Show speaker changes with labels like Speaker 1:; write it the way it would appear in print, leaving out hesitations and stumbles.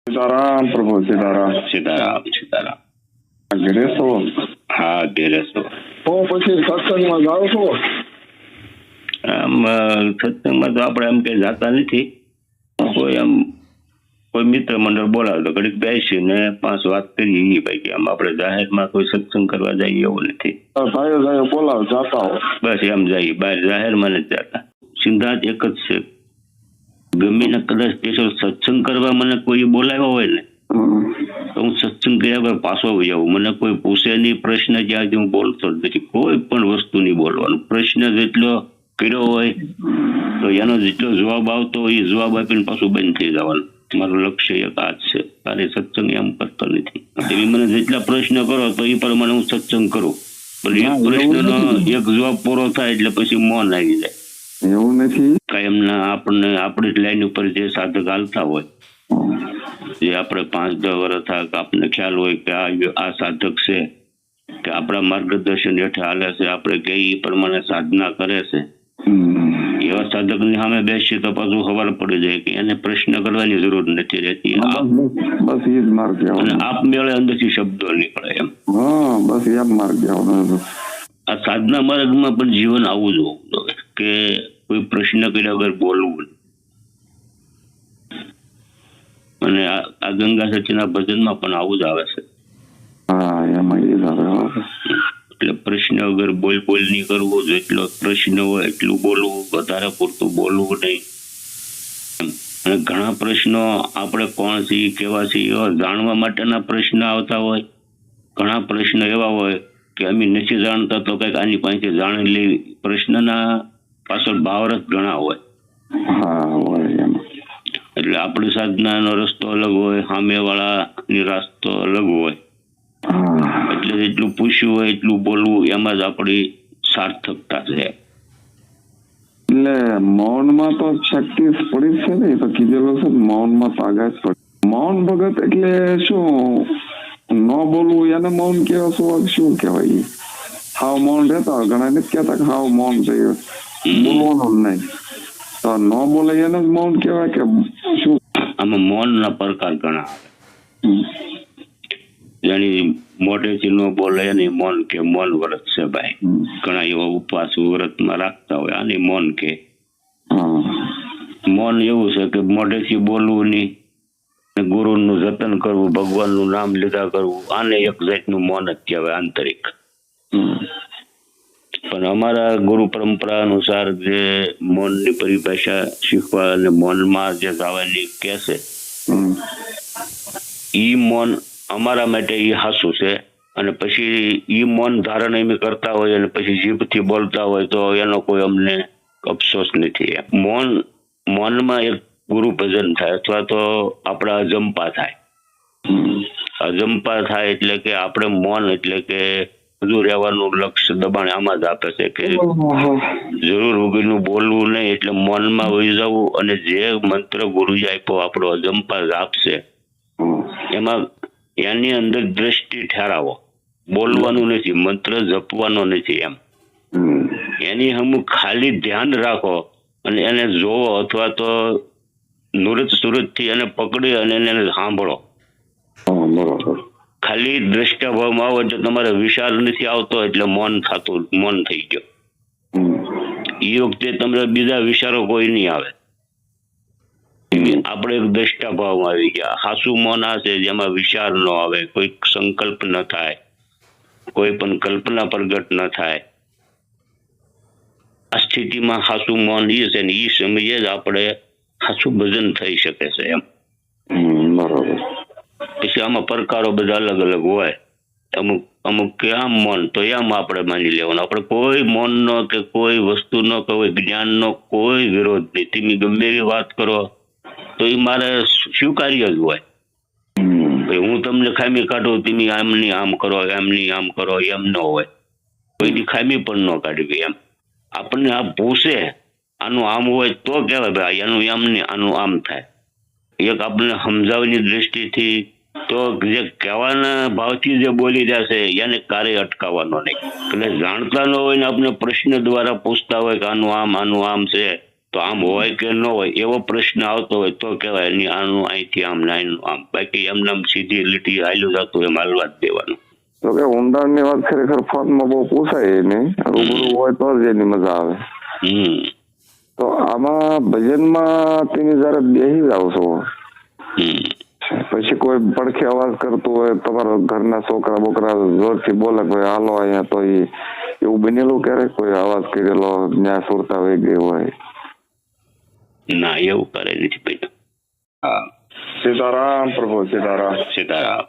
Speaker 1: સીતારામ પ્રભુ સીતારામ.
Speaker 2: સીતારામ સીતારામ.
Speaker 1: ઘરે છો?
Speaker 2: હા, ઘેરે છો.
Speaker 1: તો પછી સત્સંગમાં જાઓ છો?
Speaker 2: આમ સત્સંગમાં તો આપણે એમ કઈ જાતા નથી. કોઈ મિત્ર મંડળ બોલાવે તો ઘડીક બેસીને 5 વાત કરીએ ભાઈ કે આમ આપણે જાહેરમાં કોઈ સત્સંગ કરવા જઈએ એવું નથી.
Speaker 1: ભાઈઓ બોલાવો જાતા હો.
Speaker 2: બસ એમ જઈએ, બહાર જાહેરમાં નથી જતા. સિદ્ધાંત એક જ છે, ગમે ને કદાચ સ્પેશિયલ સત્સંગ કરવા મને કોઈ બોલાવ્યો હોય ને તો હું સત્સંગ કર્યા વગર પાછો આવી જાઉં. મને કોઈ પૂછે નહીં પ્રશ્ન, જ્યાં હું બોલતો જ નથી. કોઈ પણ વસ્તુ નહીં બોલવાનું. પ્રશ્ન જેટલો કર્યો હોય તો એનો જેટલો જવાબ આવતો હોય એ જવાબ આપીને પાછું બંધ થઈ જવાનું. મારું લક્ષ્ય એક આ જ છે. તારે સત્સંગ એમ કરતો નથી. તમે મને જેટલા પ્રશ્ન કરો તો એ પ્રમાણે હું સત્સંગ કરું, પણ એક પ્રશ્નનો એક જવાબ પૂરો થાય એટલે પછી મૌન આવી જાય.
Speaker 1: એવું નથી.
Speaker 2: કાયમના આપણી લાઈન ઉપર જે સાધક હાલતા હોય, જે આપણે 5-10 વર્ષ થાય આપણને ખ્યાલ હોય કે આ સાધક છે કે આપણા માર્ગદર્શન હેઠળ હાલે છે, આપણે કઈ એ પ્રમાણે સાધના કરે છે, એવા સાધકની સામે બેસીએ તો પાછું ખબર પડી જાય કે એને પ્રશ્ન કરવાની જરૂર નથી રહેતી.
Speaker 1: બસ એ જ માર્ગ
Speaker 2: અને આપમેળે અંદરથી શબ્દો નીકળે એમ.
Speaker 1: બસ એ માર્ગ.
Speaker 2: આ સાધના માર્ગમાં પણ જીવન આવું જ હોવું જોઈએ કે કોઈ પ્રશ્ન કર્યા વગર બોલવું. અને આ ગંગા સચિના ભજનમાં પણ આવું જ આવે છે. એટલે પ્રશ્ન વગર બોલ નહીં કરવું. જેટલો પ્રશ્ન હોય એટલું બોલવું, વધારે પૂરતું બોલવું નહીં. અને ઘણા પ્રશ્નો આપણે કોણ છીએ, કેવા છીએ એવા જાણવા માટેના પ્રશ્ન આવતા હોય. ઘણા પ્રશ્ન એવા હોય કે અમે નથી જાણતા તો કંઈક આની પાસેથી જાણી લેવી. પ્રશ્નના પાછળ ભાવરસ ઘણા હોય. એટલે આપણી સાધનાનો રસ્તો અલગ હોય, સામેવાળાની રસ્તો અલગ હોય. એટલે જેટલું પૂછ્યું હોય એટલું બોલવું, એમાં જ આપણી સાર્થકતા છે.
Speaker 1: એટલે મૌનમાં તો શક્તિ પડી છે ને, તો કીધેલું છે મૌનમાં તાકાત પડે. મૌન ભગત એટલે શું? ન બોલવું એને મૌન કેવા? શું કહેવાય? હાવ મૌન રહેતા હોય. ઘણા નથી કહેતા કે હાવ મૌન થયું, બોલવાનું નહીં. તો ન બોલે એને જ મૌન કહેવાય કે શું?
Speaker 2: આમાં મૌનના પ્રકાર ઘણા આવે. જેની મોઢેથી ન બોલે એની મૌન કે મૌન વ્રત છે ભાઈ. ઘણા એવા ઉપવાસ વ્રતમાં રાખતા હોય, આની મૌન કે. મૌન એવું છે કે મોઢેથી બોલવું નહીં, ગુરુનું જતન કરવું, ભગવાનનું નામ લીધા કરવું, આને એક જાતનું મૌન જ કહેવાય, આંતરિક. પણ અમારા ગુરુ પરંપરા અનુસાર જે મૌનની પરિભાષા શીખવા અને મૌનમાં જે ગાવાની કે છે, ઈ મૌન અમારા માટે ઈ હાસું છે. અને પછી ઈ મૌન ધારણ અમે કરતા હોય અને પછી જીભથી બોલતા હોય તો એનો કોઈ અમને અફસોસ નથી. મૌનમાં એક ગુરુ ભજન થાય અથવા તો આપણા અજંપા થાય. અજંપા થાય એટલે કે આપણે મૌન એટલે કે બધું રહેવાનું લક્ષ્ય દબાણ આમાં જ આપે છે કે જરૂર વગરનું બોલવું નહીં. એટલે મૌનમાં વહી જવું અને જે મંત્ર ગુરુજી આપ્યો આપણો અજંપા આપશે એમાં એની અંદર દ્રષ્ટિ ઠેરાવો. બોલવાનું નથી, મંત્ર જપવાનો નથી. એમ એની અમુક ખાલી ધ્યાન રાખો અને એને જોવો અથવા તો સુરતથી એને પકડી અને એને સાંભળો. ખાલી દ્રષ્ટાભાવમાં આવો એટલે તમારે વિચાર નથી આવતો એટલે મૌન થઈ ગયો. એ વખતે તમારે બીજા વિચારો કોઈ નહીં આવે. આપણે એક દ્રષ્ટાભાવમાં આવી ગયા. હાસુ મૌન આ છે જેમાં વિચાર ન આવે, કોઈ સંકલ્પ ન થાય, કોઈ પણ કલ્પના પ્રગટ ન થાય. આ સ્થિતિમાં હાસુ મૌન એ છે ને એ સમયે જ આપણે હાસું ભજન થઈ શકે છે. એમ
Speaker 1: બરોબર.
Speaker 2: પછી આમાં પ્રકારો બધા અલગ અલગ હોય. અમુક કે આમ મૌન તો એમ આપણે માની લેવાનું. આપણે કોઈ મૌનનો કે કોઈ વસ્તુનો કે કોઈ જ્ઞાનનો કોઈ વિરોધ નહીં. તમે ગમે એવી વાત કરો તો એ મારે સ્વીકાર્ય જ હોય. હું તમને ખામી કાઢું, તમે આમની આમ કરો, એમની આમ કરો, એમ ન હોય. કોઈની ખામી પણ ન કાઢવી. એમ આપણને આ પૂછે આનું આમ હોય તો કહેવાય ભાઈ એનું એમ નહીં, આનું આમ થાય. એક આપણને સમજાવવાની દ્રષ્ટિથી તો જે કહેવાના ભાવથી જે બોલી રહ્યા છે એને કાર્ય અટકાવવાનો નહીં. એટલે જાણતા ન હોય ને આપણે પ્રશ્ન દ્વારા પૂછતા હોય કે આનું આમ છે તો આમ હોય કે ન હોય એવો પ્રશ્ન આવતો હોય તો કહેવાય એની આનું અહીંથી આમ ને આનું આમ. બાકી એમને આમ સીધી લીટી હાલ્યું જતું એમ હાલવા જ દેવાનું.
Speaker 1: તો કે ઊંડાણની વાત ખરેખર ફોનમાં બહુ પૂછાય નહીં, રૂબરૂ હોય તો જ એની મજા આવે. તો આમાં ભજનમાં તમે જયારે બેસી જાવ છો પછી કોઈ પડખે અવાજ કરતું હોય, તમારા ઘરના છોકરા બોકરા જોરથી બોલે કોઈ હાલો અહીંયા, તો એવું બનેલું ક્યારેક કોઈ અવાજ કરેલો ત્યાં સુરતા વહી ગઈ હોય?
Speaker 2: ના, એવું કરે નથી ભાઈ.
Speaker 1: સીતારામ પ્રભુ, સીતારામ.
Speaker 2: સીતારામ.